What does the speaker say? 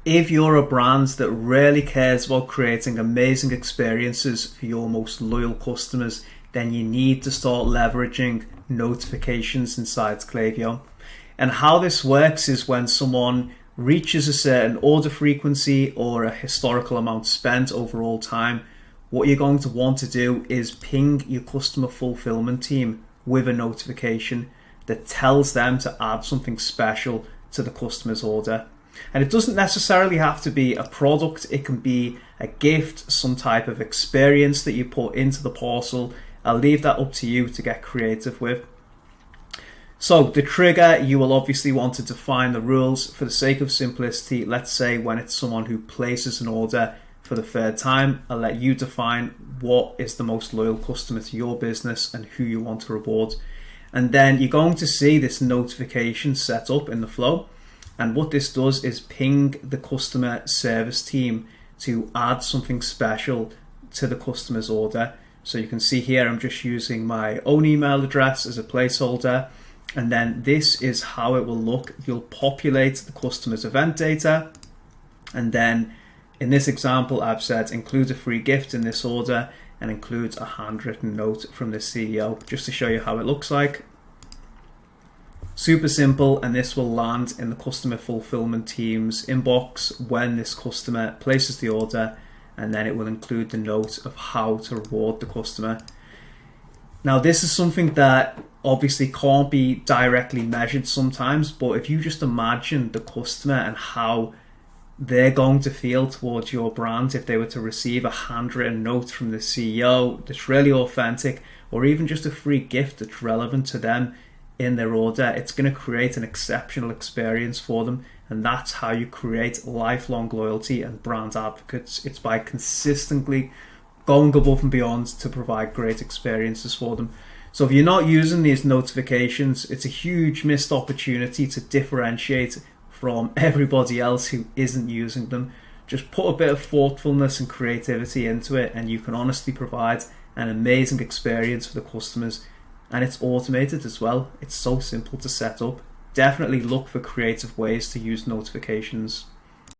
if you're a brand that really cares about creating amazing experiences for your most loyal customers, then you need to start leveraging notifications inside Klaviyo. And how this works is when someone reaches a certain order frequency or a historical amount spent over all time, what you're going to want to do is ping your customer fulfillment team with a notification that tells them to add something special to the customer's order. And it doesn't necessarily have to be a product. It can be a gift, some type of experience that you put into the parcel. I'll leave that up to you to get creative with. So the trigger, you will obviously want to define the rules. For the sake of simplicity, let's say when it's someone who places an order for the third time, I'll let you define what is the most loyal customer to your business and who you want to reward. And then you're going to see this notification set up in the flow. And what this does is ping the customer service team to add something special to the customer's order. So you can see here, I'm just using my own email address as a placeholder. And then this is how it will look. You'll populate the customer's event data. And then in this example, I've said include a free gift in this order and includes a handwritten note from the CEO, just to show you how it looks like. Super simple, and this will land in the customer fulfillment team's inbox when this customer places the order, and then it will include the note of how to reward the customer. Now, this is something that obviously can't be directly measured sometimes, but if you just imagine the customer and how they're going to feel towards your brand if they were to receive a handwritten note from the CEO that's really authentic, or even just a free gift that's relevant to them in their order, it's going to create an exceptional experience for them. And that's how you create lifelong loyalty and brand advocates. It's by consistently going above and beyond to provide great experiences for them. So if you're not using these notifications, it's a huge missed opportunity to differentiate from everybody else who isn't using them. Just put a bit of thoughtfulness and creativity into it, and you can honestly provide an amazing experience for the customers. And it's automated as well. It's so simple to set up. Definitely look for creative ways to use notifications.